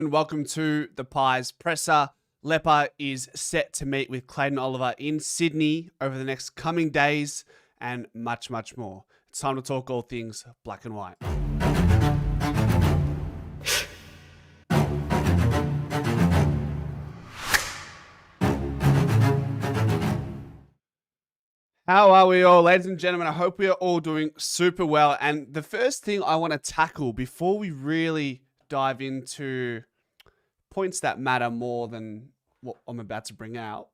And welcome to the Pies presser. Leper is set to meet with Clayton Oliver in Sydney over the next coming days and much, much more. It's time to talk all things black and white. How are we all, ladies and gentlemen? I hope we are all doing super well. And the first thing I want to tackle before we really dive into points that matter more than what I'm about to bring up,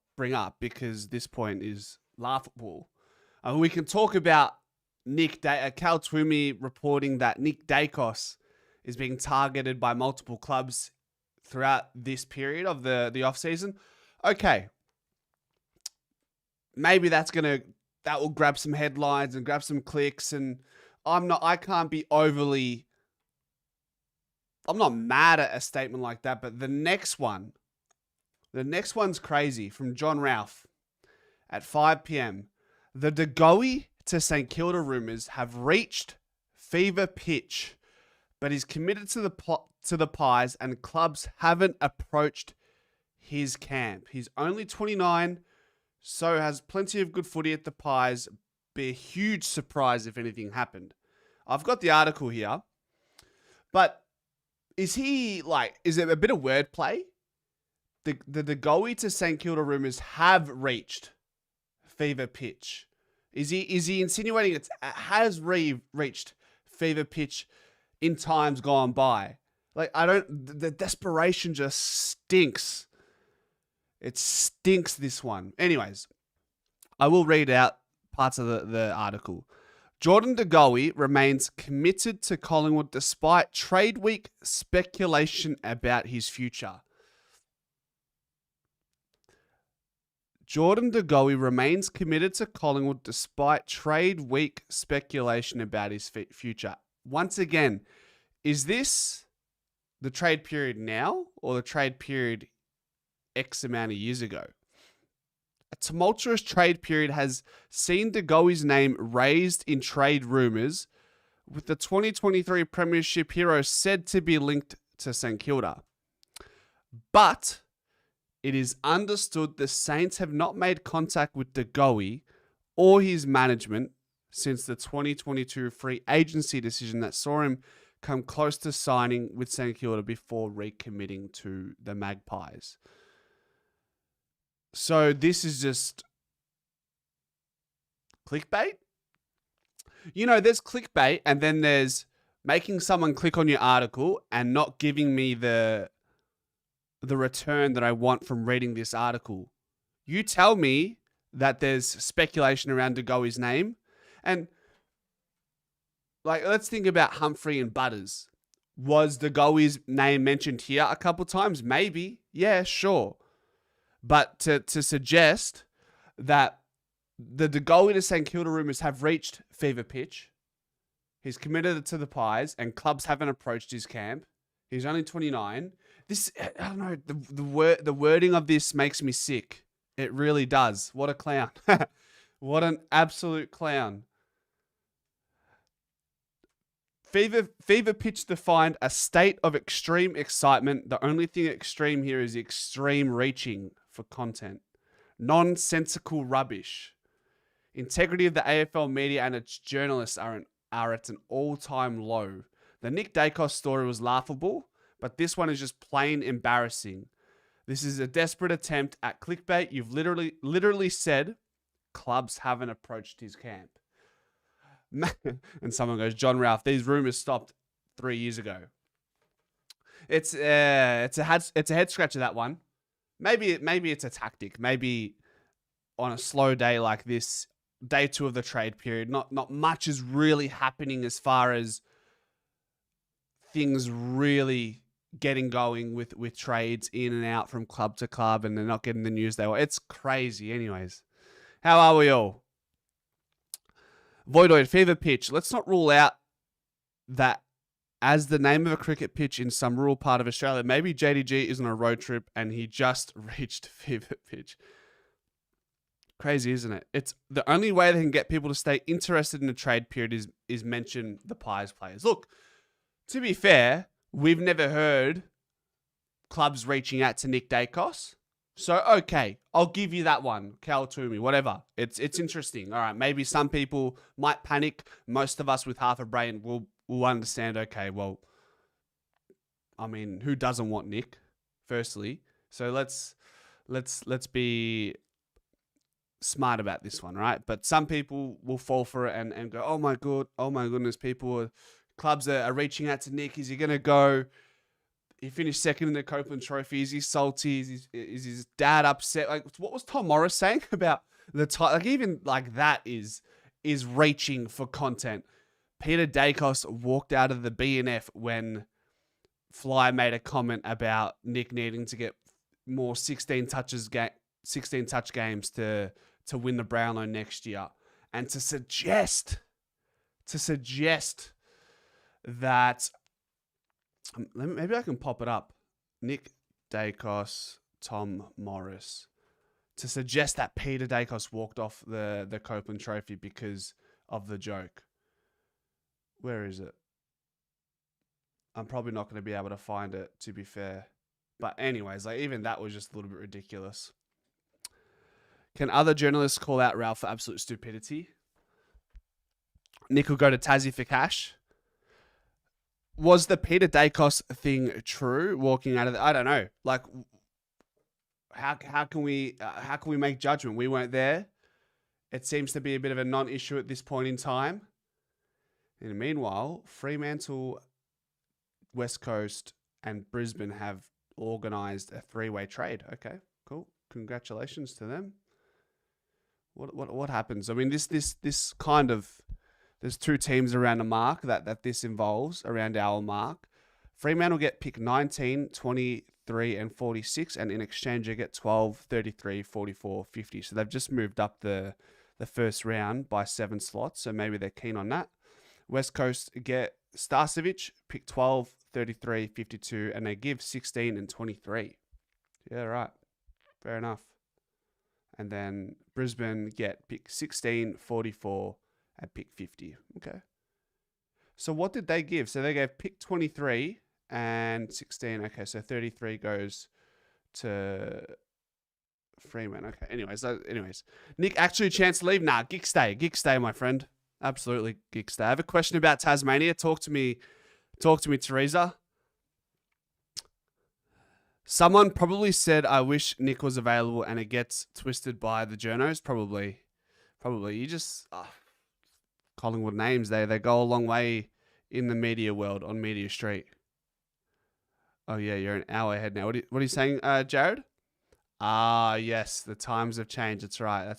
because this point is laughable. We can talk about Cal Twomey reporting that Nick Dacos is being targeted by multiple clubs throughout this period of the off season. Okay, maybe that will grab some headlines and grab some clicks, and I'm not mad at a statement like that, but the next one's crazy. From John Ralph at 5 p.m. The De Goey to St Kilda rumours have reached fever pitch, but he's committed to the Pies and clubs haven't approached his camp. He's only 29, so has plenty of good footy at the Pies. Be a huge surprise if anything happened. I've got the article here, but is it a bit of wordplay? The De Goey to St Kilda rumours have reached fever pitch. Is he insinuating it has reached fever pitch in times gone by? The desperation just stinks. It stinks, this one. Anyways, I will read out parts of the article. Jordan De Goey remains committed to Collingwood despite trade week speculation about his future. Jordan De Goey remains committed to Collingwood despite trade week speculation about his future. Once again, is this the trade period now or the trade period X amount of years ago? A tumultuous trade period has seen De Goey's name raised in trade rumours, with the 2023 Premiership hero said to be linked to St Kilda. But it is understood the Saints have not made contact with De Goey or his management since the 2022 free agency decision that saw him come close to signing with St Kilda before recommitting to the Magpies. So this is just clickbait. There's clickbait, and then there's making someone click on your article and not giving me the return that I want from reading this article. You tell me that there's speculation around De Goey's name, and let's think about Humphrey and Butters. Was De Goey's name mentioned here a couple times? Maybe. Yeah, sure. But to suggest that the De Goey to St Kilda rumours have reached fever pitch, he's committed to the Pies, and clubs haven't approached his camp. He's only 29. I don't know, the wording of this makes me sick. It really does. What a clown. What an absolute clown. Fever pitch defined a state of extreme excitement. The only thing extreme here is extreme reaching for content. Nonsensical rubbish. Integrity of the AFL media and its journalists are at an all-time low. The Nick Dacos story was laughable, but this one is just plain embarrassing. This is a desperate attempt at clickbait. You've literally said clubs haven't approached his camp. And someone goes, John Ralph, these rumors stopped 3 years ago. It's a head scratcher, that one. Maybe it's a tactic. Maybe on a slow day like this, day 2 of the trade period, not much is really happening as far as things really getting going with trades in and out from club to club, and they're not getting the news they want. It's crazy. Anyways, how are we all? Voidoid, fever pitch. Let's not rule out that as the name of a cricket pitch in some rural part of Australia. Maybe JDG is on a road trip and he just reached fever pitch. Crazy, isn't it? It's the only way they can get people to stay interested in the trade period is mention the Pies players. Look, to be fair, we've never heard clubs reaching out to Nick Dacos. So, okay, I'll give you that one. Cal Toomey, whatever. It's interesting. All right, maybe some people might panic. Most of us with half a brain will understand, okay, well, I mean, who doesn't want Nick, firstly? So let's be smart about this one, right? But some people will fall for it and go, oh my goodness, clubs are reaching out to Nick. Is he gonna go? He finished second in the Copeland Trophy. Is he salty? Is his dad upset? Like, what was Tom Morris saying about the time? Like, even like that is reaching for content. Peter Dacos walked out of the BNF when Fly made a comment about Nick needing to get more 16 touch games to win the Brownlow next year, and to suggest that. Maybe I can pop it up. Nick Dacos, Tom Morris. To suggest that Peter Dacos walked off the Copeland Trophy because of the joke. Where is it? I'm probably not going to be able to find it, to be fair. But anyways, like, even that was just a little bit ridiculous. Can other journalists call out Ralph for absolute stupidity? Nick will go to Tassie for cash. Was the Peter Dacos thing true? Walking out of I don't know. Like, how can we make judgment? We weren't there. It seems to be a bit of a non-issue at this point in time. And meanwhile, Fremantle, West Coast, and Brisbane have organised a three-way trade. Okay, cool. Congratulations to them. What happens? I mean, this kind of. There's two teams around a mark that this involves, around our mark. Fremantle get pick 19, 23, and 46, and in exchange, you get 12, 33, 44, 50. So they've just moved up the first round by 7 slots, so maybe they're keen on that. West Coast get Starcevic, pick 12, 33, 52, and they give 16 and 23. Yeah, right. Fair enough. And then Brisbane get pick 16, 44, at pick 50. Okay. So what did they give? So they gave pick 23 and 16. Okay, so 33 goes to Freeman. Okay. Anyways. Nick, actually a chance to leave? Nah, gig stay, my friend. Absolutely gig stay. I have a question about Tasmania. Talk to me, Teresa. Someone probably said, I wish Nick was available, and it gets twisted by the journos. Probably. You just... Collingwood names, they go a long way in the media world on Media Street. Oh yeah, you're an hour ahead now. What are you saying, Jared? Yes, the times have changed. That's right.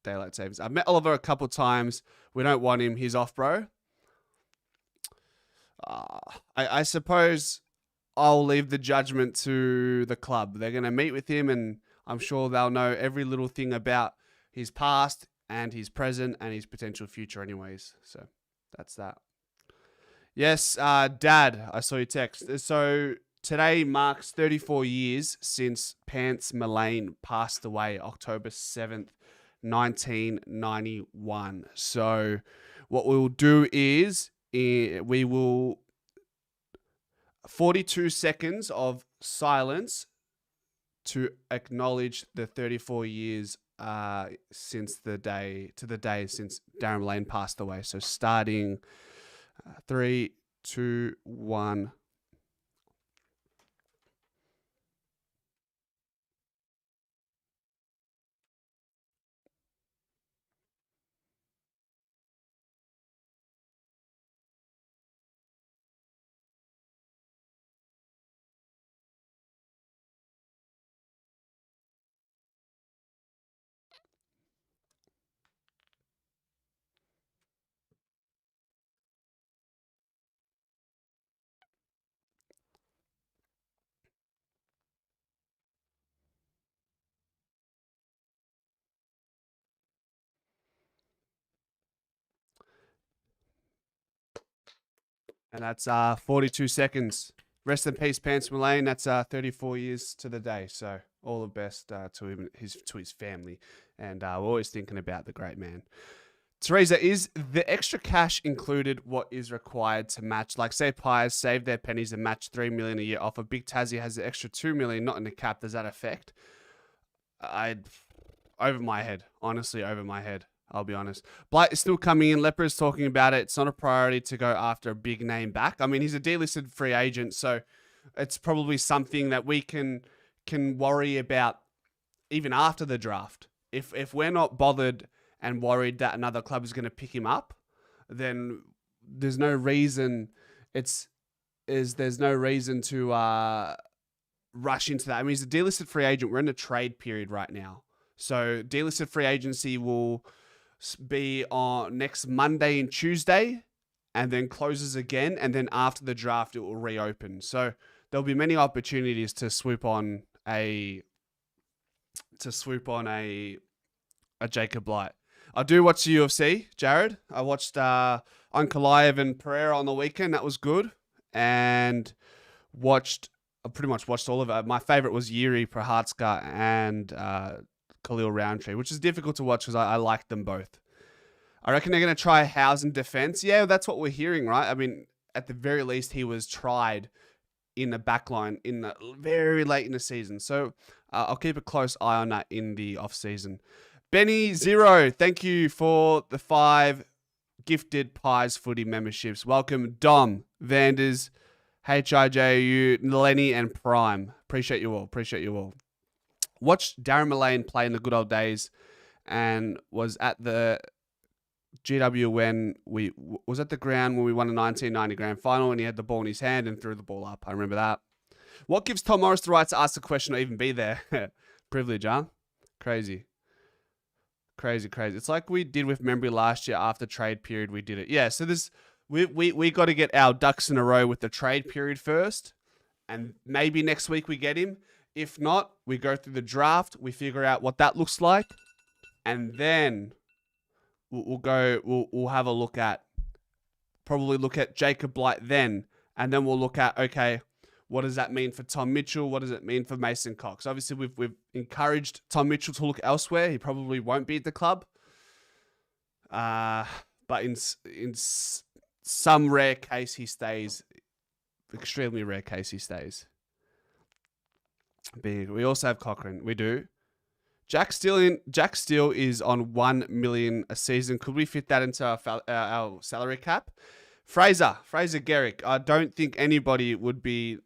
Daylight savings. I've met Oliver a couple times. We don't want him. He's off, bro. I suppose I'll leave the judgment to the club. They're going to meet with him, and I'm sure they'll know every little thing about his past and his present and his potential future anyways. So that's that. Yes, Dad, I saw your text. So today marks 34 years since Pants Mullane passed away, October 7th, 1991. So what we'll do is we will 42 seconds of silence to acknowledge the 34 years since the day since Darren Mullane passed away. So starting 3, 2, 1. And that's 42 seconds. Rest in peace, Pants Mullane. That's 34 years to the day. So all the best to him, to his family, and we're always thinking about the great man. Teresa, is the extra cash included what is required to match? Like, say Pies save their pennies and match $3 million a year offer. Big Tassie has the extra $2 million, not in the cap. Does that affect? Over my head. Honestly, over my head. I'll be honest. Blight is still coming in. Leper is talking about it. It's not a priority to go after a big name back. I mean, he's a delisted free agent, so it's probably something that we can worry about even after the draft. If we're not bothered and worried that another club is going to pick him up, then there's no reason there's no reason to rush into that. I mean, he's a delisted free agent. We're in a trade period right now. So delisted free agency will be on next Monday and Tuesday, and then closes again, and then after the draft it will reopen. So there'll be many opportunities to swoop on a Jacob Blight. I do watch the UFC, Jared. I watched Ankalaev and Pereira on the weekend. That was good. And I pretty much watched all of it. My favorite was Yuri Prochazka and Khalil Roundtree, which is difficult to watch because I like them both. I reckon they're going to try House in defense. Yeah, that's what we're hearing, right? I mean, at the very least, he was tried in the backline in the very late in the season. So I'll keep a close eye on that in the off-season. Benny Zero, thank you for the 5 gifted Pies footy memberships. Welcome, Dom, Vanders, HIJU, Lenny, and Prime. Appreciate you all. Watched Darren Mullane play in the good old days and was at the GW when we was at the ground when we won the 1990 grand final and he had the ball in his hand and threw the ball up. I remember that. What gives Tom Morris the right to ask the question or even be there? Privilege, huh? Crazy. It's like we did with Membry last year after trade period. We did it. Yeah, so we got to get our ducks in a row with the trade period first, and maybe next week we get him. If not, we go through the draft, we figure out what that looks like, and then we'll have a look at Jacob Blight then, and then we'll look at, okay, what does that mean for Tom Mitchell? What does it mean for Mason Cox? Obviously, we've encouraged Tom Mitchell to look elsewhere. He probably won't be at the club. But in some rare case, he stays. Extremely rare case, he stays. Big. We also have Cochrane. We do. Jack Steele is on 1 million a season. Could we fit that into our salary cap? Fraser Garrick. I don't think anybody would be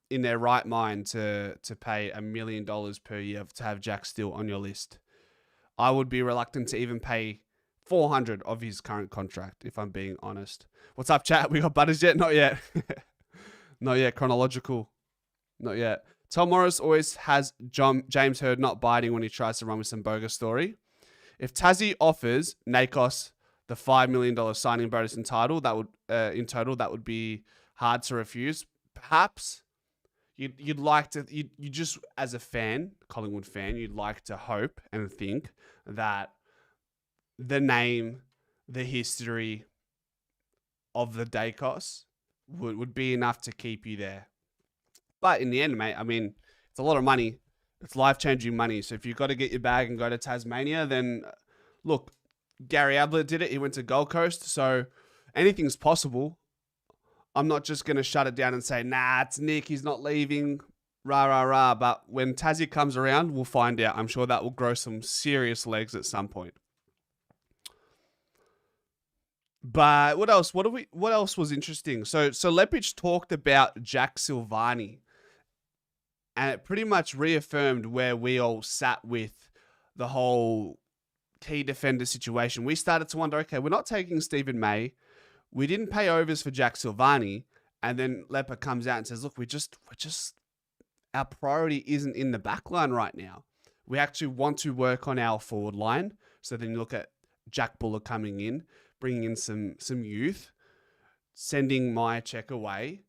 in their right mind to pay $1 million per year to have Jack Steele on your list. I would be reluctant to even pay 400 of his current contract, if I'm being honest. What's up, chat? We got butters yet? Not yet. Not yet. Chronological. Not yet. Tom Morris always has James Hird not biting when he tries to run with some bogus story. If Tassie offers Nakos the $5 million signing bonus in total, that would be hard to refuse. Perhaps you'd like to, you just as a fan, Collingwood fan, you'd like to hope and think that the name, the history of the Dacos would be enough to keep you there. But in the end, mate, I mean, it's a lot of money. It's life-changing money. So if you've got to get your bag and go to Tasmania, then look, Gary Ablett did it. He went to Gold Coast. So anything's possible. I'm not just going to shut it down and say, nah, it's Nick. He's not leaving. Rah, rah, rah. But when Tassie comes around, we'll find out. I'm sure that will grow some serious legs at some point. But what else? What else was interesting? So Lepich talked about Jack Silvani, and it pretty much reaffirmed where we all sat with the whole key defender situation. We started to wonder, okay, we're not taking Stephen May. We didn't pay overs for Jack Silvani. And then Leper comes out and says, look, our priority isn't in the back line right now. We actually want to work on our forward line. So then you look at Jack Buller coming in, bringing in some youth, sending Myercheck away.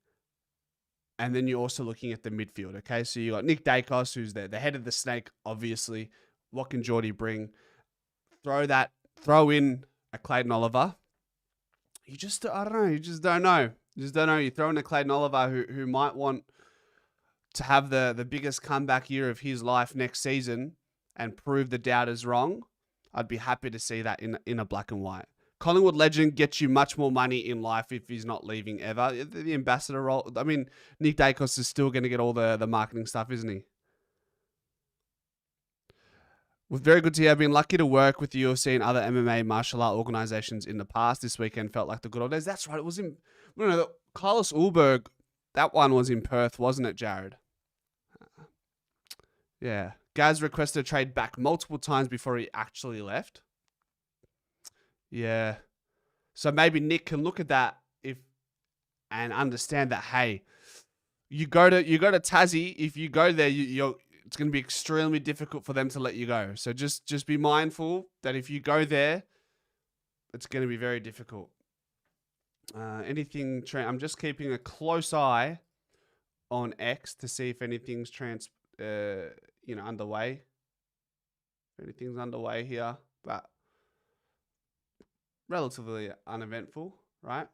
And then you're also looking at the midfield, okay? So you got Nick Dacos, who's the head of the snake, obviously. What can Geordie bring? Throw in a Clayton Oliver. I don't know. You just don't know. You throw in a Clayton Oliver who might want to have the biggest comeback year of his life next season and prove the doubters wrong. I'd be happy to see that in a black and white. Collingwood legend gets you much more money in life if he's not leaving ever. The ambassador role, I mean, Nick Dacos is still going to get all the marketing stuff, isn't he? With very good to hear. I've been lucky to work with the UFC and other MMA martial art organizations in the past. This weekend felt like the good old days. That's right. It was in, Carlos Ulberg, that one was in Perth, wasn't it, Jared? Yeah. Gaz requested a trade back multiple times before he actually left. Yeah. So maybe Nick can look at that and understand that, hey, you go to Tassie. If you go there, it's going to be extremely difficult for them to let you go. So just be mindful that if you go there, it's going to be very difficult. I'm just keeping a close eye on X to see if anything's underway. If anything's underway here, but relatively uneventful, right?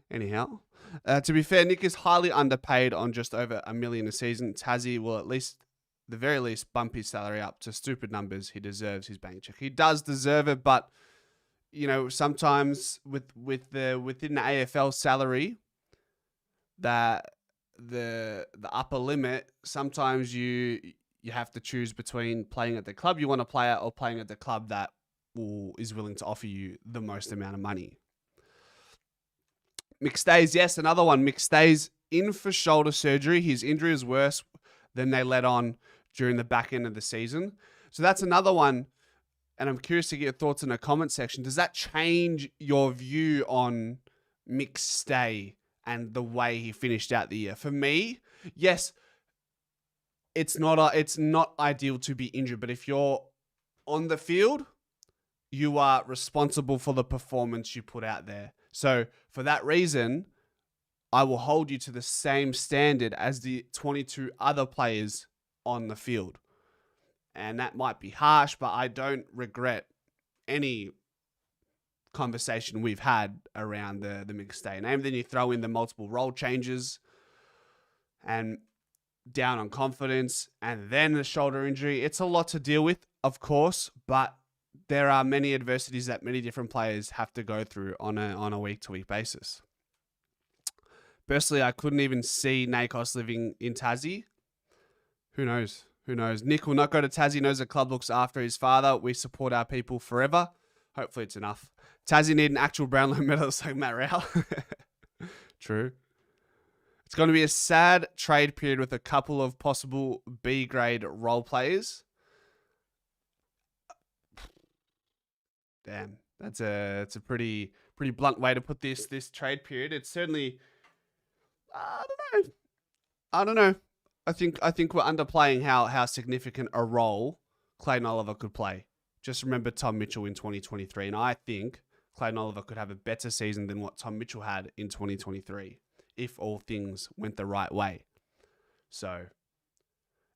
Anyhow, to be fair, Nick is highly underpaid on just over $1 million a season. Tassie will the very least, bump his salary up to stupid numbers. He deserves his bank check. He does deserve it, but sometimes within the AFL salary, that the upper limit, sometimes you have to choose between playing at the club you want to play at or playing at the club that is willing to offer you the most amount of money. McStay's, yes, another one. McStay's in for shoulder surgery. His injury is worse than they let on during the back end of the season. So that's another one. And I'm curious to get your thoughts in the comment section. Does that change your view on McStay and the way he finished out the year? For me, yes, it's not ideal to be injured, but if you're on the field, you are responsible for the performance you put out there. So for that reason, I will hold you to the same standard as the 22 other players on the field. And that might be harsh, but I don't regret any conversation we've had around the McStay name. Then you throw in the multiple role changes and down on confidence and then the shoulder injury. It's a lot to deal with, of course, but there are many adversities that many different players have to go through on a week-to-week basis. Personally, I couldn't even see Nakos living in Tassie. Who knows? Nick will not go to Tassie, knows the club looks after his father. We support our people forever. Hopefully it's enough. Tassie need an actual Brownlow medalist like Matt Rowell. True. It's going to be a sad trade period with a couple of possible B-grade role players. Damn, it's a pretty blunt way to put this trade period. It's certainly, I don't know. I think we're underplaying how significant a role Clayton Oliver could play. Just remember Tom Mitchell in 2023, and I think Clayton Oliver could have a better season than what Tom Mitchell had in 2023 if all things went the right way. So,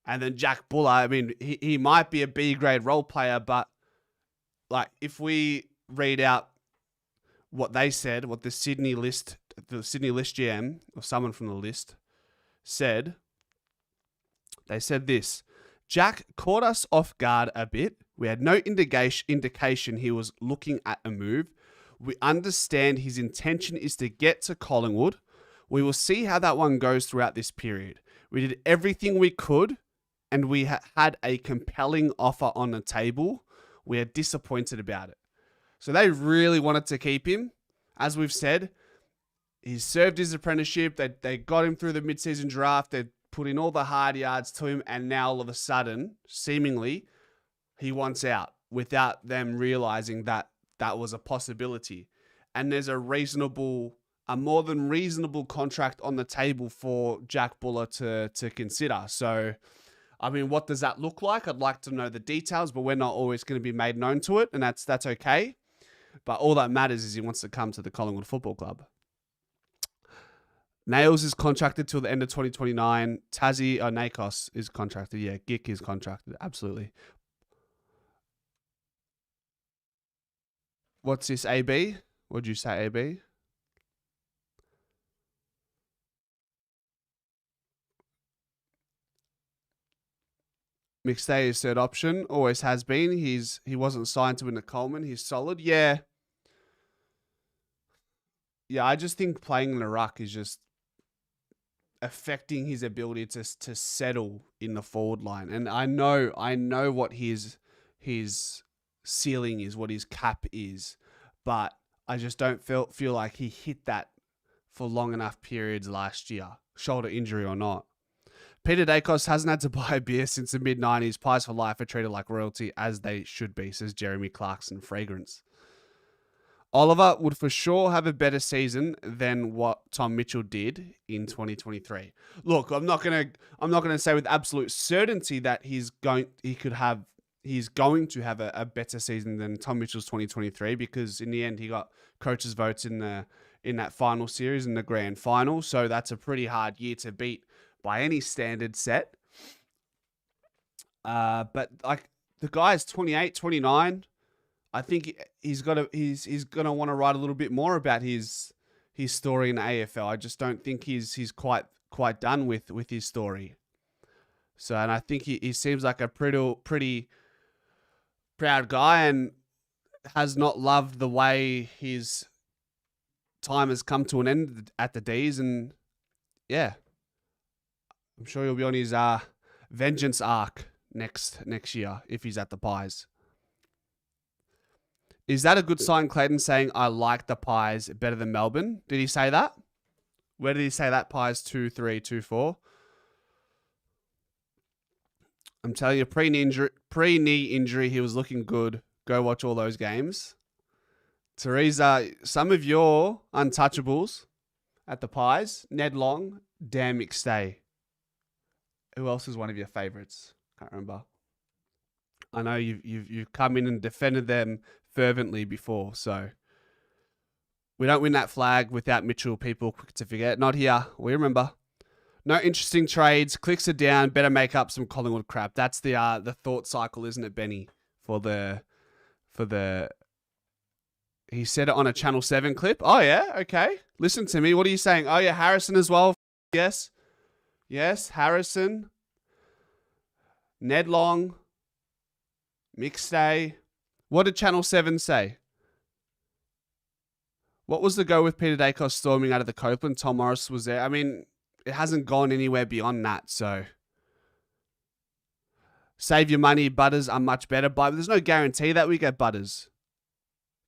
and then Jack Buller, I mean, he might be a B-grade role player, but like if we read out what they said, what the Sydney List GM or someone from the list said, they said this: Jack caught us off guard a bit. We had no indication he was looking at a move. We understand his intention is to get to Collingwood. We will see how that one goes throughout this period. We did everything we could, and we had a compelling offer on the table. We are disappointed about it. So they really wanted to keep him. As we've said, he's served his apprenticeship. They got him through the mid-season draft. They put in all the hard yards to him, and now all of a sudden, seemingly, he wants out without them realizing that that was a possibility. And there's a more than reasonable contract on the table for Jack Buller to consider. So, I mean, what does that look like? I'd like to know the details, but we're not always going to be made known to it, and that's okay. But all that matters is he wants to come to the Collingwood Football Club. Nails is contracted till the end of 2029. Nakos is contracted. Yeah, Gick is contracted. Absolutely. What's this, AB? What'd you say, AB? McStay is third option, always has been. He wasn't signed to win the Coleman. He's solid. Yeah. Yeah, I just think playing in the ruck is just affecting his ability to settle in the forward line. And I know what his ceiling is, what his cap is, but I just don't feel like he hit that for long enough periods last year, shoulder injury or not. Peter Dacos hasn't had to buy a beer since the mid-90s. Pies for life are treated like royalty, as they should be, says Jeremy Clarkson Fragrance. Oliver would for sure have a better season than what Tom Mitchell did in 2023. Look, I'm not gonna say with absolute certainty that he's going to have a better season than Tom Mitchell's 2023, because in the end he got coaches' votes in that final series in the grand final. So that's a pretty hard year to beat by any standard set. But like the guy's 28, 29. I think he's gonna want to write a little bit more about his story in the AFL. I just don't think he's quite done with his story. So, and I think he seems like a pretty proud guy and has not loved the way his time has come to an end at the D's. And yeah, I'm sure he'll be on his vengeance arc next year if he's at the Pies. Is that a good sign, Clayton, saying I like the Pies better than Melbourne? Did he say that? Where did he say that? Pies 2-3, 2-4? I'm telling you, pre-knee injury, he was looking good. Go watch all those games. Teresa, some of your untouchables at the Pies, Ned Long, Dan McStay. Who else is one of your favourites? Can't remember. I know you've come in and defended them fervently before, so we don't win that flag without Mitchell. People quick to forget. Not here. We remember. No interesting trades. Clicks are down. Better make up some Collingwood crap. That's the thought cycle, isn't it, Benny? For the he said it on a Channel 7 clip. Oh yeah, okay. Listen to me. What are you saying? Oh yeah, Harrison as well. Yes, Harrison, Ned Long, McStay. What did Channel 7 say? What was the go with Peter Dacos storming out of the Copeland? Tom Morris was there. I mean, it hasn't gone anywhere beyond that, so save your money. Butters are much better, but there's no guarantee that we get Butters.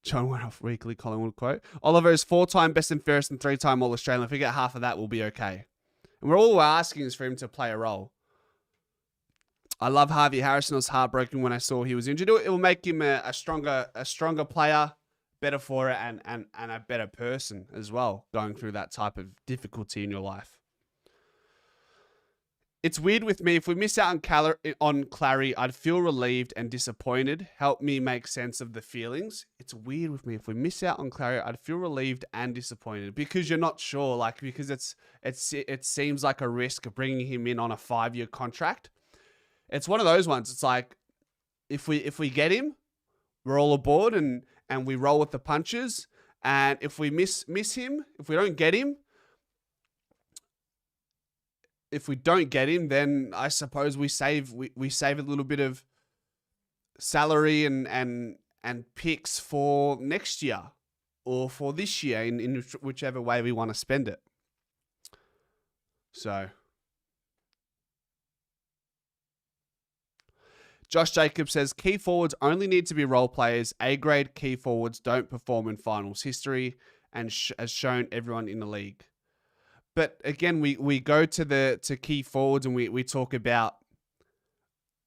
John went off weekly Collingwood quote. Oliver is 4-time best and fairest and 3-time All-Australian. If we get half of that, we'll be okay. And all we're asking is for him to play a role. I love Harvey Harrison. I was heartbroken when I saw he was injured. It will make him a stronger player, better for it, and a better person as well, going through that type of difficulty in your life. It's weird with me. If we miss out on Clary, I'd feel relieved and disappointed. Help me make sense of the feelings. It's weird with me. If we miss out on Clary, I'd feel relieved and disappointed because you're not sure. Because it seems like a risk of bringing him in on a 5-year contract. It's one of those ones. It's like if we get him, we're all aboard and we roll with the punches. And if we miss him, if we don't get him, then I suppose we save a little bit of salary and picks for next year or for this year in whichever way we want to spend it. So Josh Jacobs says, key forwards only need to be role players. A-grade key forwards don't perform in finals. History and has shown everyone in the league. But again, we go to key forwards and we talk about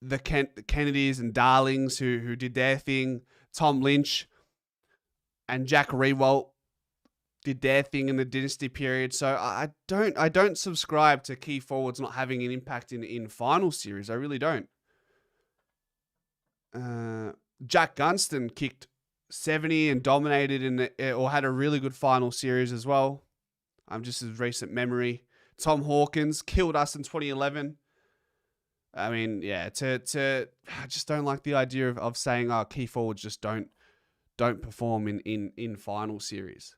the Kennedys and Darlings who did their thing. Tom Lynch and Jack Riewoldt did their thing in the dynasty period. So I don't subscribe to key forwards not having an impact in final series. I really don't. Jack Gunston kicked 70 and dominated or had a really good final series as well. Just as recent memory. Tom Hawkins killed us in 2011. I mean, yeah, I just don't like the idea of saying key forwards just don't perform in final series.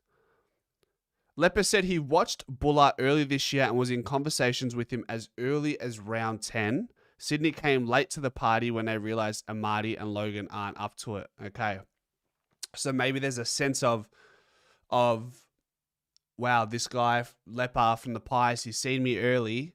Lepper said he watched Buller early this year and was in conversations with him as early as round 10. Sydney came late to the party when they realized Amadi and Logan aren't up to it. Okay. So maybe there's a sense of wow, this guy, Leper from the Pies, he's seen me early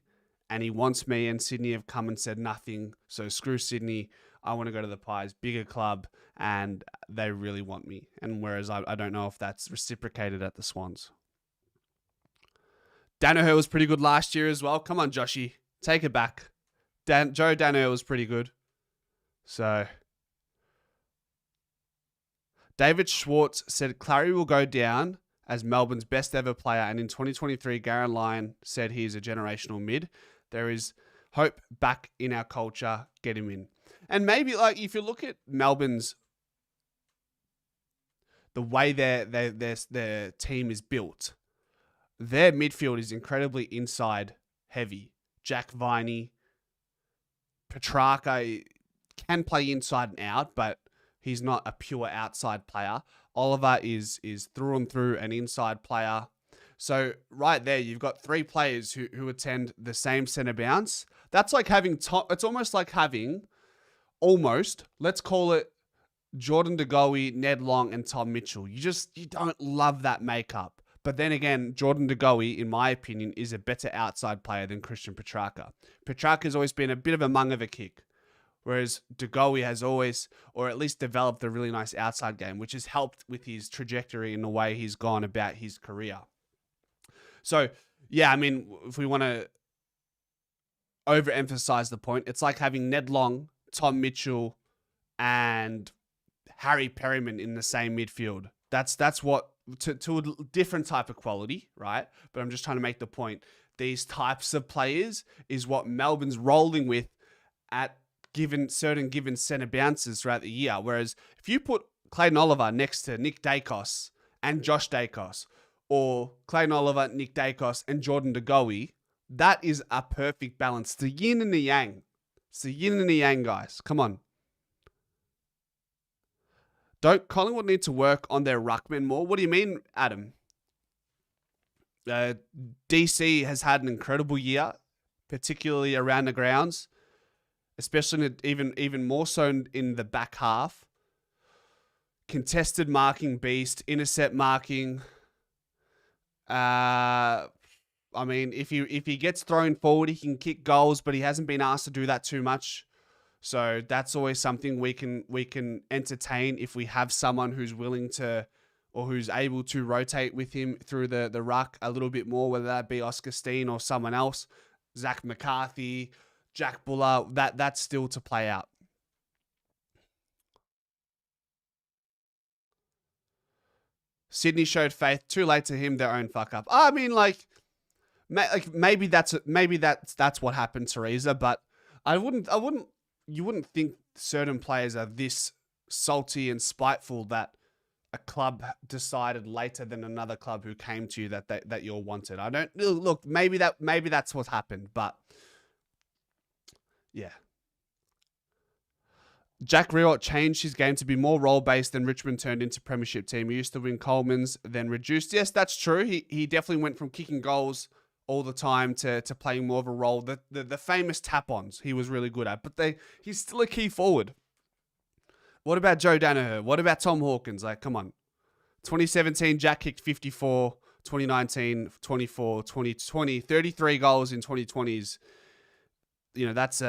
and he wants me, and Sydney have come and said nothing. So screw Sydney. I want to go to the Pies, bigger club, and they really want me. And whereas I don't know if that's reciprocated at the Swans. Daniher was pretty good last year as well. Come on, Joshy. Take it back. Joe Daniher was pretty good. So David Schwartz said Clary will go down as Melbourne's best ever player, and in 2023, Garen Lyon said he is a generational mid. There is hope back in our culture. Get him in. And maybe, like, if you look at Melbourne's, the way their team is built, their midfield is incredibly inside heavy. Jack Viney, Petrarca can play inside and out, but he's not a pure outside player. Oliver is through and through an inside player. So right there, you've got three players who attend the same centre bounce. That's like having it's almost like having let's call it Jordan De Goey, Ned Long, and Tom Mitchell. You don't love that makeup. But then again, Jordan De Goey, in my opinion, is a better outside player than Christian Petrarca. Petrarca's always been a bit of a mung of a kick, whereas De Goey has always, or at least developed, a really nice outside game, which has helped with his trajectory and the way he's gone about his career. So, yeah, I mean, if we want to overemphasize the point, it's like having Ned Long, Tom Mitchell, and Harry Perryman in the same midfield. That's what, to a different type of quality, right? But I'm just trying to make the point. These types of players is what Melbourne's rolling with at given centre bounces throughout the year. Whereas if you put Clayton Oliver next to Nick Dacos and Josh Dacos, or Clayton Oliver, Nick Dacos, and Jordan De Goey, that is a perfect balance. The yin and the yang. It's the yin and the yang, guys. Come on. Don't Collingwood need to work on their ruckmen more? What do you mean, Adam? DC has had an incredible year, particularly around the grounds, especially even more so in the back half. Contested marking beast, intercept marking. I mean, if he gets thrown forward, he can kick goals, but he hasn't been asked to do that too much. So that's always something we can entertain if we have someone who's willing to, or who's able to rotate with him through the ruck a little bit more, whether that be Oscar Steen or someone else, Zach McCarthy, Jack Buller. That's still to play out. Sydney showed faith. Too late to him. Their own fuck up. I mean, maybe that's what happened, Teresa. But you wouldn't think certain players are this salty and spiteful that a club decided later than another club who came to you that you're wanted. I don't look. Maybe that's what happened. But yeah. Jack Riot changed his game to be more role-based than Richmond turned into premiership team. He used to win Coleman's, then reduced. Yes, that's true. He definitely went from kicking goals all the time to playing more of a role. The famous tap-ons he was really good at, but he's still a key forward. What about Joe Daniher? What about Tom Hawkins? Like, come on. 2017, Jack kicked 54. 2019, 24. 2020, 33 goals in 2020s. You know, that's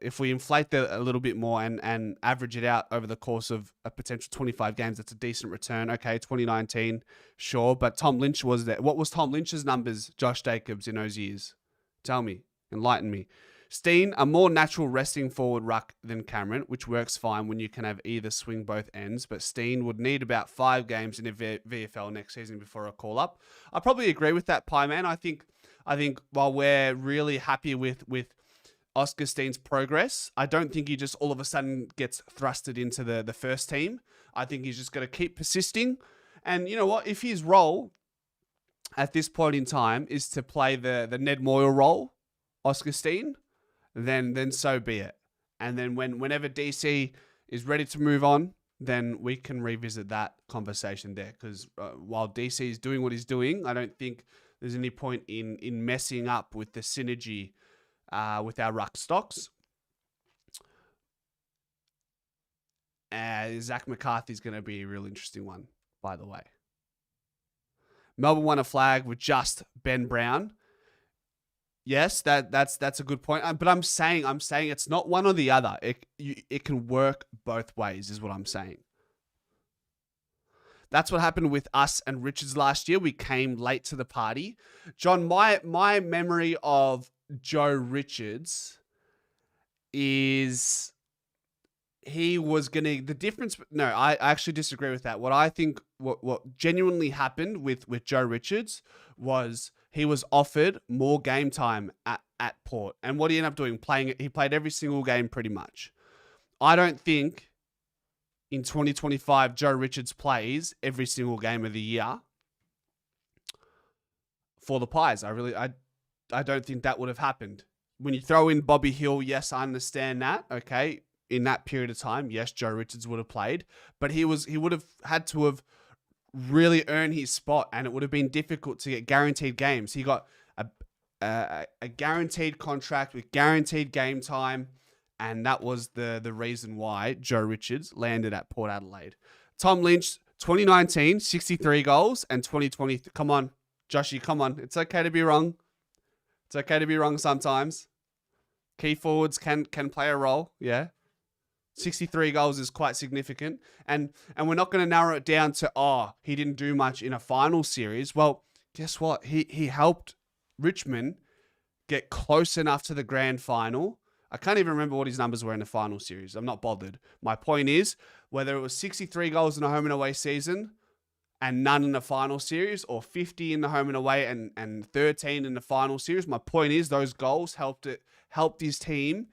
if we inflate that a little bit more and average it out over the course of a potential 25 games, that's a decent return. Okay, 2019, sure. But Tom Lynch was there. What was Tom Lynch's numbers, Josh Jacobs, in those years? Tell me. Enlighten me. Steen, a more natural resting forward ruck than Cameron, which works fine when you can have either swing both ends. But Steen would need about 5 games in a VFL next season before a call-up. I probably agree with that, Pie Man. I think while we're really happy with Oscar Steen's progress, I don't think he just all of a sudden gets thrusted into the first team. I think he's just going to keep persisting. And you know what? If his role at this point in time is to play the Ned Moyle role, Oscar Steen, then so be it. And then whenever DC is ready to move on, then we can revisit that conversation there. Because while DC is doing what he's doing, I don't think there's any point in messing up with the synergy with our ruck stocks. Zach McCarthy's going to be a real interesting one, by the way. Melbourne won a flag with just Ben Brown. Yes, that's a good point. But I'm saying it's not one or the other. It can work both ways, is what I'm saying. That's what happened with us and Richards last year. We came late to the party. John, my memory of Joe Richards is he was going to... The difference... No, I actually disagree with that. What I think... What genuinely happened with Joe Richards was he was offered more game time at Port. And what he ended up doing, he played every single game pretty much. I don't think in 2025, Joe Richards plays every single game of the year for the Pies. I don't think that would have happened. When you throw in Bobby Hill, yes, I understand that. Okay, in that period of time, yes, Joe Richards would have played, but he would have had to have really earned his spot, and it would have been difficult to get guaranteed games. He got a guaranteed contract with guaranteed game time. And that was the reason why Joe Richards landed at Port Adelaide. Tom Lynch, 2019, 63 goals, and 2020. Come on, Joshy, come on. It's okay to be wrong. It's okay to be wrong sometimes. Key forwards can play a role, yeah. 63 goals is quite significant. And we're not going to narrow it down to, he didn't do much in a final series. Well, guess what? He helped Richmond get close enough to the grand final. I can't even remember what his numbers were in the final series. I'm not bothered. My point is, whether it was 63 goals in a home and away season and none in the final series, or 50 in the home and away and 13 in the final series, my point is those goals helped his team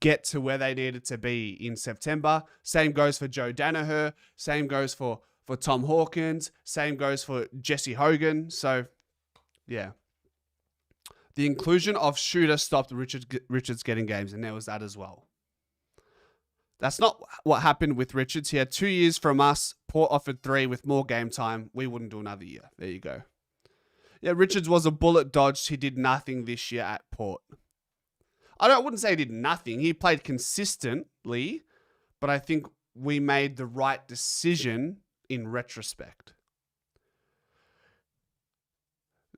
get to where they needed to be in September. Same goes for Joe Danaher. Same goes for Tom Hawkins. Same goes for Jesse Hogan. So, yeah. The inclusion of Shooter stopped Richards getting games, and there was that as well. That's not what happened with Richards. He had 2 years from us. Port offered 3 with more game time. We wouldn't do another year. There you go. Yeah, Richards was a bullet dodged. He did nothing this year at Port. I wouldn't say he did nothing. He played consistently, but I think we made the right decision in retrospect.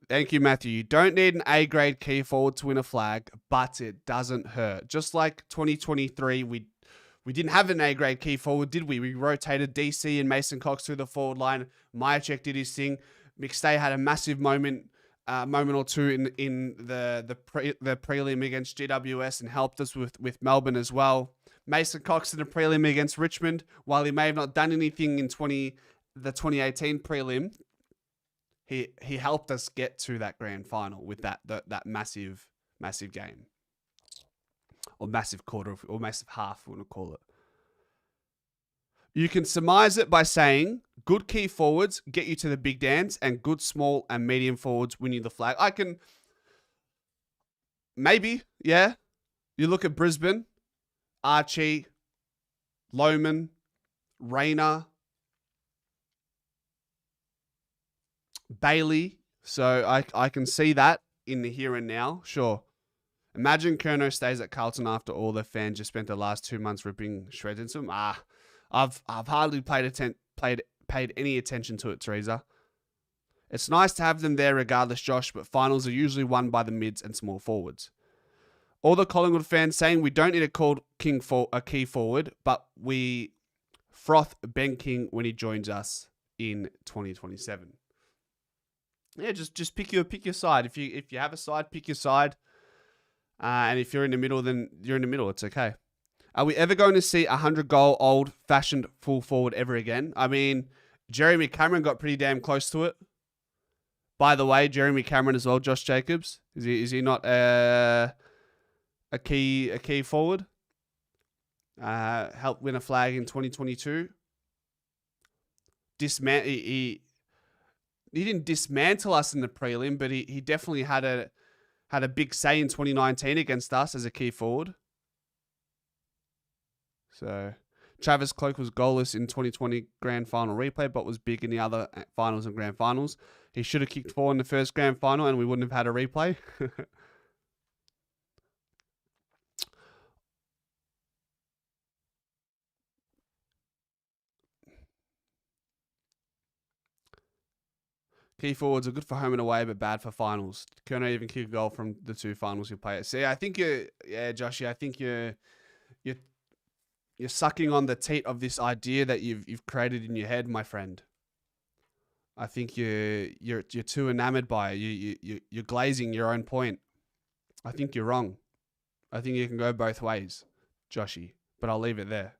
Thank you, Matthew. You don't need an A-grade key forward to win a flag, but it doesn't hurt. Just like 2023, we didn't have an A-grade key forward, did we? We rotated DC and Mason Cox through the forward line. Myercheck did his thing. McStay had a massive moment or two in the prelim against GWS and helped us with Melbourne as well. Mason Cox in the prelim against Richmond, while he may have not done anything in the 2018 prelim, he helped us get to that grand final with that massive game, or massive quarter, or massive half, we want to call it. You can surmise it by saying good key forwards get you to the big dance, and good small and medium forwards win you the flag. I can maybe, yeah. You look at Brisbane, Archie, Lohman, Rayner, Bailey. So I can see that in the here and now. Sure. Imagine Curnow stays at Carlton after all the fans just spent the last 2 months ripping shreds into him. I've hardly paid any attention to it, Teresa. It's nice to have them there regardless, Josh, but finals are usually won by the mids and small forwards. All the Collingwood fans saying we don't need a key forward, but we froth Ben King when he joins us in 2027. Yeah, just pick your side. If you have a side, pick your side. And if you're in the middle, then you're in the middle. It's okay. Are we ever going to see 100-goal old-fashioned full forward ever again? I mean, Jeremy Cameron got pretty damn close to it. By the way, Jeremy Cameron as well, Josh Jacobs. Is he not a key forward? Helped win a flag in 2022. He didn't dismantle us in the prelim, but he definitely had a big say in 2019 against us as a key forward. So Travis Cloak was goalless in 2020 grand final replay, but was big in the other finals and grand finals. He should have kicked 4 in the first grand final and we wouldn't have had a replay. Key forwards are good for home and away, but bad for finals. Kerno even kick a goal from the 2 finals you play. See, I think Joshy, I think you're sucking on the teat of this idea that you've created in your head, my friend. I think you're too enamored by it. You're glazing your own point. I think you're wrong. I think you can go both ways, Joshy, but I'll leave it there.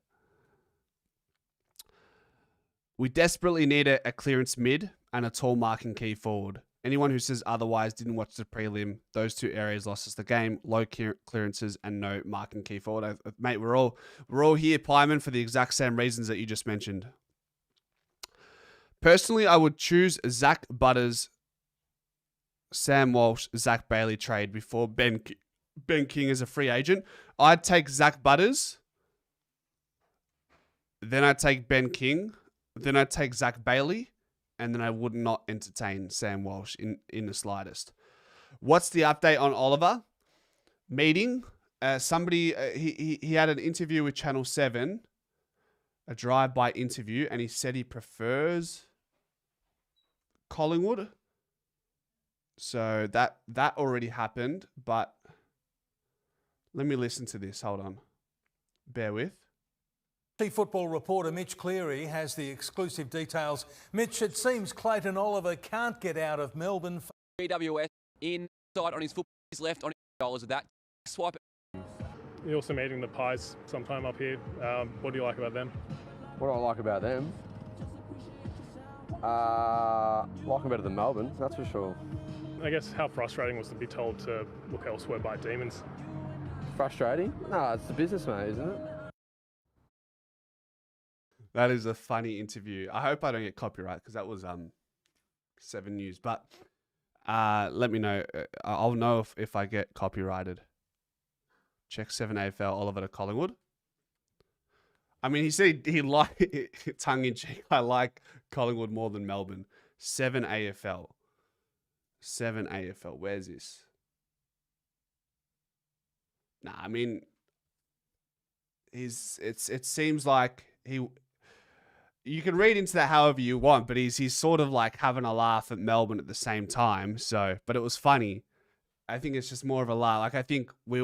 We desperately need a clearance mid and a tall marking key forward. Anyone who says otherwise didn't watch the prelim. Those 2 areas lost us the game. Low clearances and no marking key forward. Mate, we're all here, Pyman, for the exact same reasons that you just mentioned. Personally, I would choose Zach Butters, Sam Walsh, Zach Bailey trade before Ben King as a free agent. I'd take Zach Butters, then I'd take Ben King, then I'd take Zach Bailey, and then I would not entertain Sam Walsh in the slightest. What's the update on Oliver? Meeting. Somebody, he had an interview with Channel 7, a drive-by interview, and he said he prefers Collingwood. So that already happened, but let me listen to this. Hold on. Bear with. Football reporter Mitch Cleary has the exclusive details. Mitch, it seems Clayton Oliver can't get out of Melbourne. GWS inside on his foot, his left on his shoulders of that. Swipe it. You're also meeting the Pies sometime up here. What do you like about them? What do I like about them? Like them better than Melbourne, that's for sure. I guess how frustrating was to be told to look elsewhere by Demons? Frustrating? No, it's the business, mate, isn't it? That is a funny interview. I hope I don't get copyright because that was 7 News. But let me know. I'll know if I get copyrighted. Check 7 AFL Oliver to Collingwood. I mean, he said he like tongue in cheek. I like Collingwood more than Melbourne. 7 AFL. 7 AFL. Where's this? Nah, I mean, it seems like he. You can read into that however you want, but he's sort of like having a laugh at Melbourne at the same time. So, but it was funny. I think it's just more of a laugh. Like I think we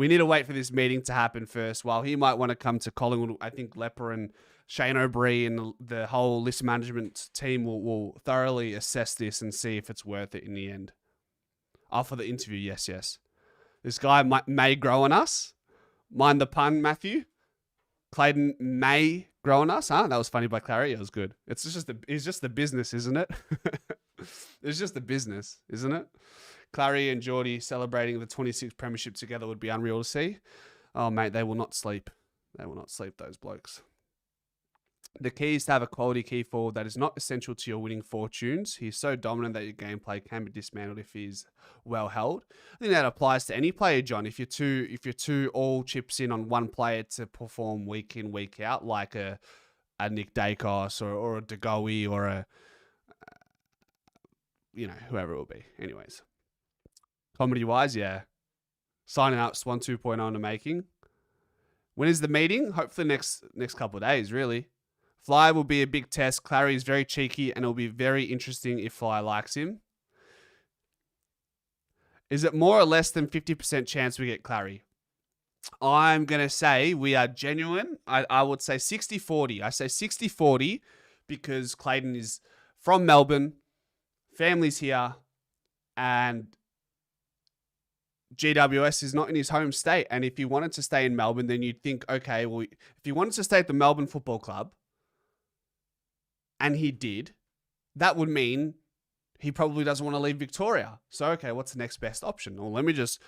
need to wait for this meeting to happen first. While he might want to come to Collingwood, I think Lepper and Shane O'Brien and the whole list management team will thoroughly assess this and see if it's worth it in the end. After the interview, yes. This guy may grow on us. Mind the pun, Matthew. Clayton may grow on us, huh? That was funny by Clary. It was good. It's just the business, isn't it? It's just the business, isn't it? Clary and Geordie celebrating the 26th premiership together would be unreal to see. Oh, mate, they will not sleep. They will not sleep, those blokes. The key is to have a quality key forward that is not essential to your winning fortunes. He's so dominant that your gameplay can be dismantled if he's well held. I think that applies to any player, John. If you're too all chips in on one player to perform week in, week out, like a Nick Dacos or a De Goey or a whoever it will be. Anyways. Comedy-wise, yeah. Signing up, Swan 2.0 in the making. When is the meeting? Hopefully next couple of days, really. Fly will be a big test. Clary is very cheeky, and it'll be very interesting if Fly likes him. Is it more or less than 50% chance we get Clary? I'm going to say we are genuine. I would say 60-40. I say 60-40 because Clayton is from Melbourne, family's here, and GWS is not in his home state. And if he wanted to stay in Melbourne, then you'd think, okay, well, if he wanted to stay at the Melbourne Football Club, and he did, that would mean he probably doesn't want to leave Victoria. So, okay, what's the next best option? Well, let me just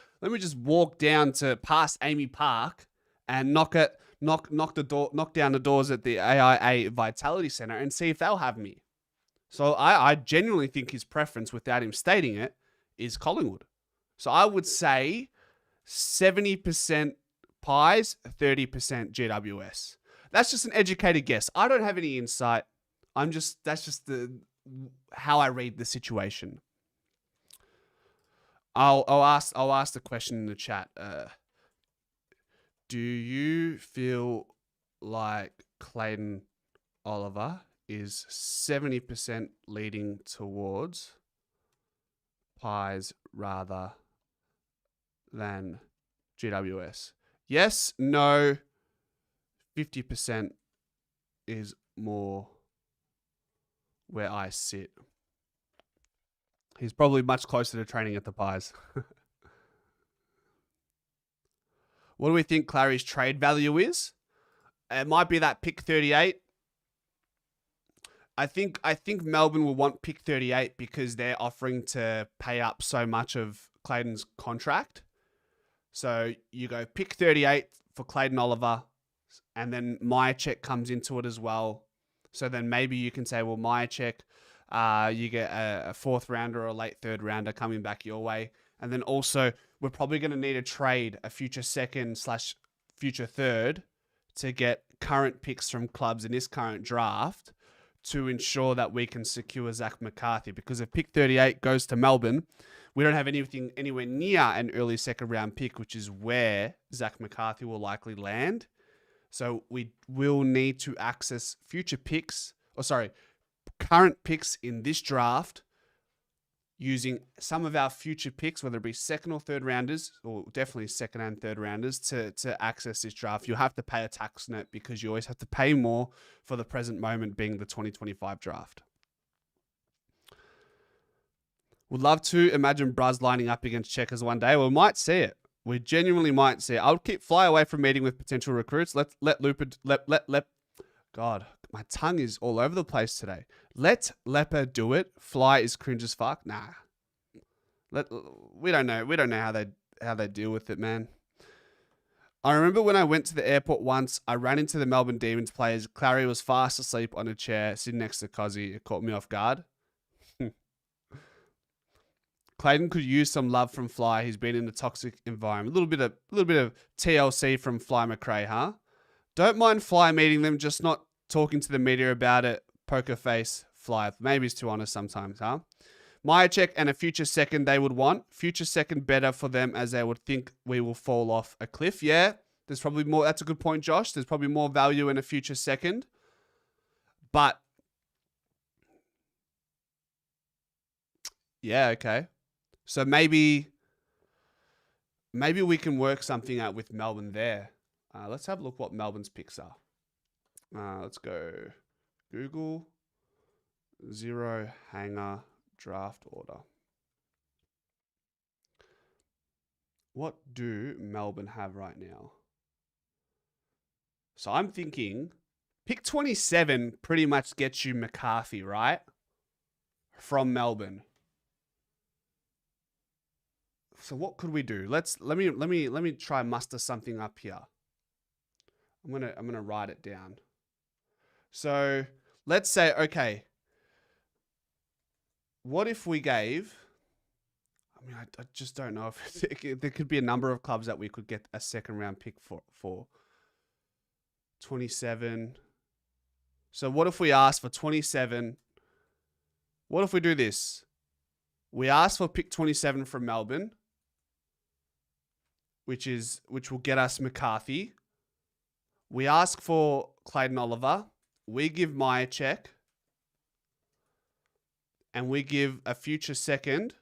walk down to past Amy Park and knock down the doors at the AIA Vitality Centre and see if they'll have me. So I genuinely think his preference, without him stating it, is Collingwood. So I would say 70% Pies, 30% GWS. That's just an educated guess. I don't have any insight. That's just how I read the situation. I'll ask the question in the chat. Do you feel like Clayton Oliver is 70% leading towards Pies rather than GWS. Yes, no, 50% is more where I sit. He's probably much closer to training at the Pies. What do we think Clary's trade value is? It might be that pick 38. I think Melbourne will want pick 38 because they're offering to pay up so much of Clayton's contract. So you go pick 38 for Clayton Oliver, and then Myercheck comes into it as well. So then maybe you can say, well, Myercheck, you get a fourth rounder or a late third rounder coming back your way. And then also, we're probably going to need to trade a future second / future third to get current picks from clubs in this current draft to ensure that we can secure Zach McCarthy. Because if pick 38 goes to Melbourne, we don't have anything anywhere near an early second round pick, which is where Zach McCarthy will likely land. So we will need to access current picks in this draft using some of our future picks, whether it be second or third rounders, or definitely second and third rounders, to access this draft. You'll have to pay a tax net because you always have to pay more for the present moment being the 2025 draft. Would love to imagine Bruz lining up against Checkers one day. We might see it. We genuinely might see it. I would fly away from meeting with potential recruits. Let God, my tongue is all over the place today. Let Leper do it. Fly is cringe as fuck. Nah. We don't know. We don't know how they deal with it, man. I remember when I went to the airport once, I ran into the Melbourne Demons players. Clary was fast asleep on a chair sitting next to Cozzy. It caught me off guard. Clayton could use some love from Fly. He's been in a toxic environment. A little bit of TLC from Fly McRae, huh? Don't mind Fly meeting them, just not talking to the media about it. Poker face, Fly. Maybe he's too honest sometimes, huh? Myercheck and a future second they would want. Future second better for them as they would think we will fall off a cliff. Yeah, there's probably more. That's a good point, Josh. There's probably more value in a future second. But yeah, okay. So maybe we can work something out with Melbourne there. Let's have a look what Melbourne's picks are. Let's go Google Zero Hanger draft order. What do Melbourne have right now? So I'm thinking pick 27 pretty much gets you McCarthy, right? From Melbourne. So what could we do? Let me try and muster something up here. I'm gonna write it down. So let's say, okay, what if we gave? I mean, I just don't know if there could be a number of clubs that we could get a second round pick for 27. So what if we ask for 27? What if we do this? We ask for pick 27 from Melbourne, which will get us McCarthy. We ask for Clayton Oliver. We give Myercheck. And we give a future second.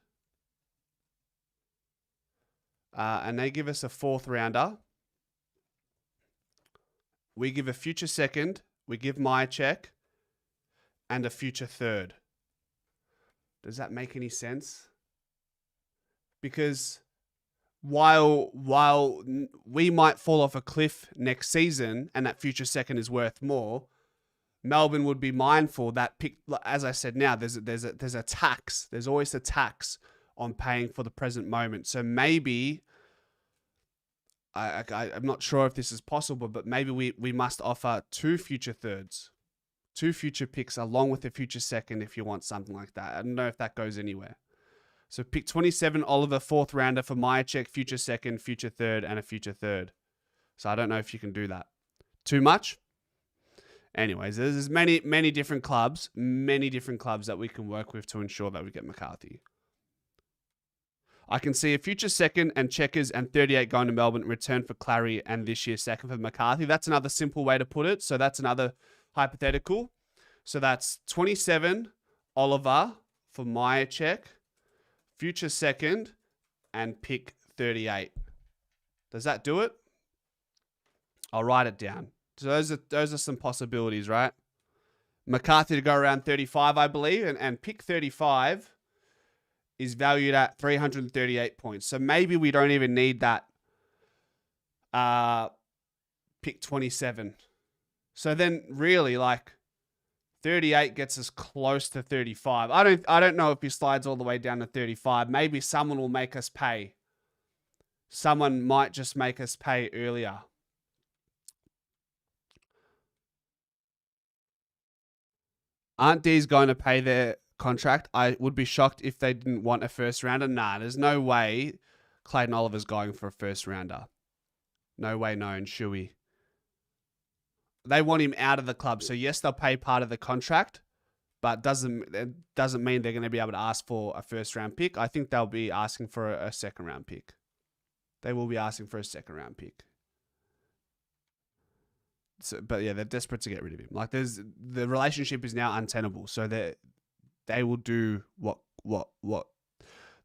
And they give us a fourth rounder. We give a future second. We give Myercheck. And a future third. Does that make any sense? Because while we might fall off a cliff next season and that future second is worth more, Melbourne would be mindful that pick, as I said now, there's a tax. There's always a tax on paying for the present moment. So maybe I'm not sure if this is possible, but maybe we must offer 2 future thirds, 2 future picks along with a future second if you want something like that. I don't know if that goes anywhere. So pick 27, Oliver, fourth rounder for Myercheck, future second, future third, and a future third. So I don't know if you can do that. Too much? Anyways, there's many different clubs that we can work with to ensure that we get McCarthy. I can see a future second and Checkers and 38 going to Melbourne in return for Clary and this year's second for McCarthy. That's another simple way to put it. So that's another hypothetical. So that's 27 Oliver for Myercheck, future second, and pick 38. Does that do it? I'll write it down. So those are some possibilities, right? McCarthy to go around 35, I believe, and pick 35 is valued at 338 points. So maybe we don't even need that pick 27. So then really, like, 38 gets us close to 35. I don't know if he slides all the way down to 35. Maybe someone will make us pay. Someone might just make us pay earlier. Aren't D's going to pay their contract? I would be shocked if they didn't want a first rounder. Nah, there's no way Clayton Oliver's going for a first rounder. No way known, Shuey. They want him out of the club. So yes, they'll pay part of the contract, but it doesn't mean they're going to be able to ask for a first round pick. I think they'll be asking for a second round pick. They will be asking for a second round pick. So, but yeah, they're desperate to get rid of him. Like, the relationship is now untenable. So they will do what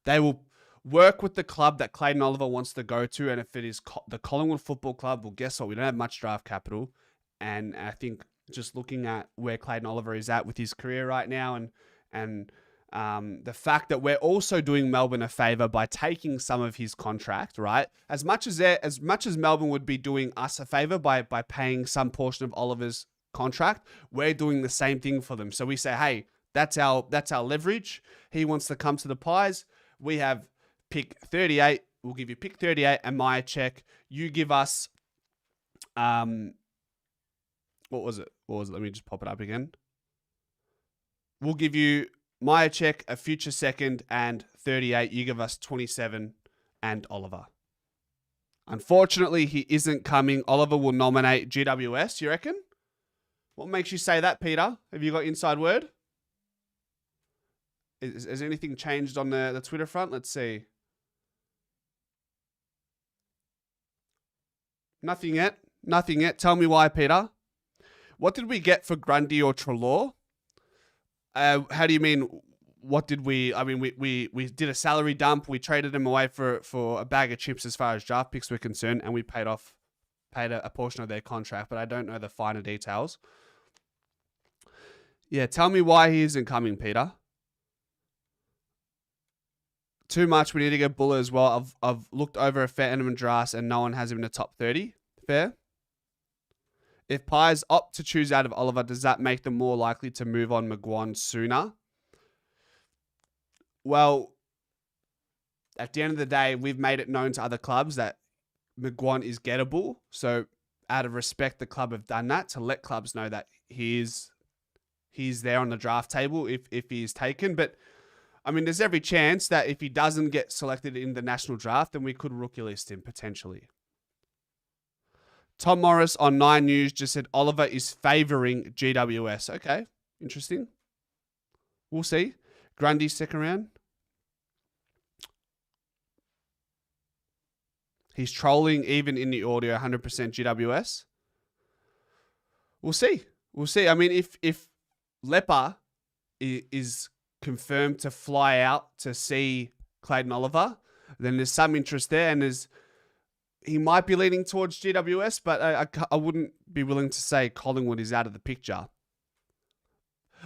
they will work with the club that Clayton Oliver wants to go to. And if it is the Collingwood Football Club, well, guess what? We don't have much draft capital. And I think just looking at where Clayton Oliver is at with his career right now, and the fact that we're also doing Melbourne a favour by taking some of his contract, right? As much as Melbourne would be doing us a favour by paying some portion of Oliver's contract, we're doing the same thing for them. So we say, hey, that's our leverage. He wants to come to the Pies. We have pick 38. We'll give you pick 38 and Myercheck. You give us what was it? Let me just pop it up again. We'll give you Myercheck, a future second, and 38. You give us 27 and Oliver. Unfortunately, he isn't coming. Oliver will nominate GWS, you reckon? What makes you say that, Peter? Have you got inside word? Has anything changed on the Twitter front? Let's see. Nothing yet. Nothing yet. Tell me why, Peter. What did we get for Grundy or Treloar? How do you mean? What did we? I mean, we did a salary dump. We traded him away for a bag of chips as far as draft picks were concerned, and we paid a portion of their contract. But I don't know the finer details. Yeah, tell me why he isn't coming, Peter. Too much. We need to get Buller as well. I've looked over a fair element drafts, and no one has him in the top 30. Fair. If Pies opt to choose out of Oliver, does that make them more likely to move on McGuan sooner? Well, at the end of the day, we've made it known to other clubs that McGuan is gettable. So out of respect, the club have done that to let clubs know that he's there on the draft table if he is taken. But, I mean, there's every chance that if he doesn't get selected in the national draft, then we could rookie list him potentially. Tom Morris on 9 News just said Oliver is favouring GWS. Okay, interesting. We'll see. Grundy second round. He's trolling even in the audio 100% GWS. We'll see. We'll see. I mean, if Leper is confirmed to fly out to see Clayton Oliver, then there's some interest there, and he might be leaning towards GWS, but I wouldn't be willing to say Collingwood is out of the picture.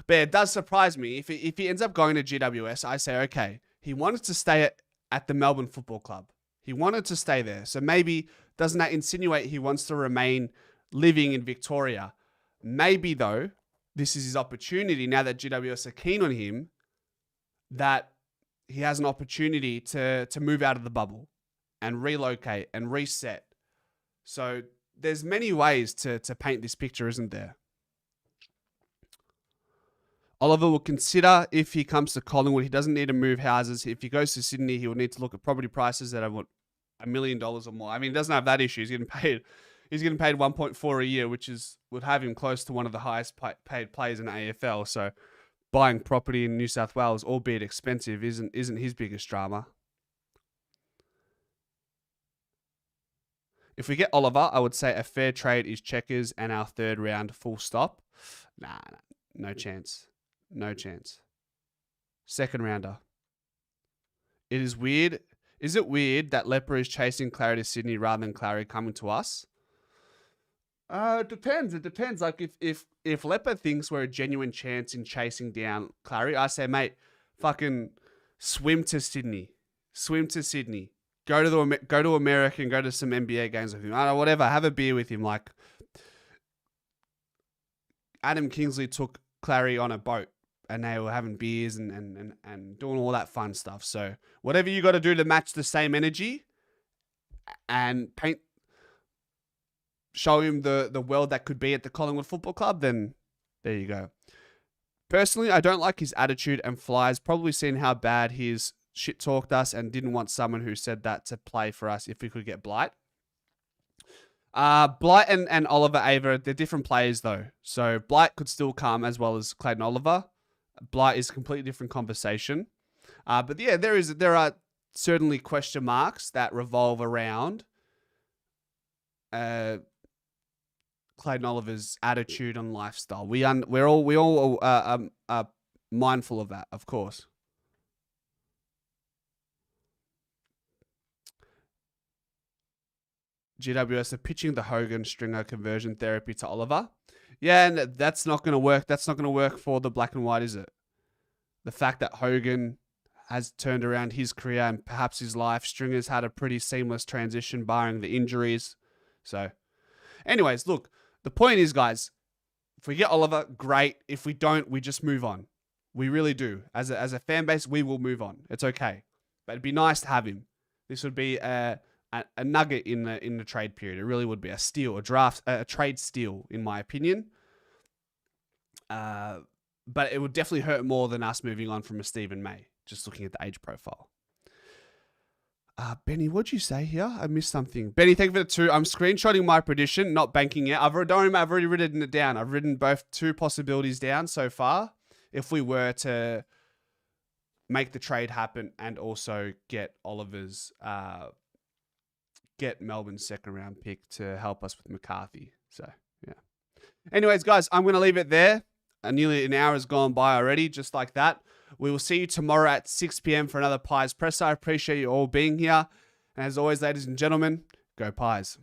But it does surprise me. If he ends up going to GWS, I say, okay, he wanted to stay at the Melbourne Football Club. He wanted to stay there. So maybe, doesn't that insinuate he wants to remain living in Victoria? Maybe, though, this is his opportunity, now that GWS are keen on him, that he has an opportunity to move out of the bubble and relocate and reset. So there's many ways to paint this picture, isn't there? Oliver will consider if he comes to Collingwood. He doesn't need to move houses. If he goes to Sydney, he will need to look at property prices that are $1 million or more. I mean, he doesn't have that issue. He's getting paid 1.4 a year, which would have him close to one of the highest paid players in AFL. So buying property in New South Wales, albeit expensive, isn't his biggest drama. If we get Oliver, I would say a fair trade is Checkers and our third round, full stop. Nah. No chance. No chance. Second rounder. It is weird. Is it weird that Leper is chasing Clary to Sydney rather than Clary coming to us? It depends. It depends. Like if Leper thinks we're a genuine chance in chasing down Clary, I say, mate, fucking swim to Sydney. Swim to Sydney. Go to America and go to some NBA games with him. I don't know, whatever. Have a beer with him. Like Adam Kingsley took Clary on a boat and they were having beers and doing all that fun stuff. So whatever you got to do to match the same energy and show him the world that could be at the Collingwood Football Club, then there you go. Personally, I don't like his attitude, and Fly's probably seen how bad he's shit talked us and didn't want someone who said that to play for us if we could get Blight. Blight and Oliver Ava, they're different players though. So Blight could still come as well as Clayton Oliver. Blight is a completely different conversation. But yeah, there are certainly question marks that revolve around Clayton Oliver's attitude and lifestyle. We all are mindful of that, of course. GWS are pitching the Hogan Stringer conversion therapy to Oliver. Yeah, and that's not going to work. That's not going to work for the black and white, is it? The fact that Hogan has turned around his career and perhaps his life. Stringer's had a pretty seamless transition, barring the injuries. So, anyways, look, the point is, guys, if we get Oliver, great. If we don't, we just move on. We really do. As a fan base, we will move on. It's okay. But it'd be nice to have him. This would be a nugget in the trade period. It really would be a steal, a trade steal, in my opinion. But it would definitely hurt more than us moving on from a Stephen May, just looking at the age profile. Benny, what'd you say here? I missed something. Benny, thank you for the 2. I'm screenshotting my prediction, not banking it. I've already written it down. I've written both 2 possibilities down so far. If we were to make the trade happen and also get Oliver's, get Melbourne's second round pick to help us with McCarthy. So, yeah. Anyways, guys, I'm going to leave it there. Nearly an hour has gone by already, just like that. We will see you tomorrow at 6 p.m. for another Pies Presser. I appreciate you all being here. And as always, ladies and gentlemen, go Pies.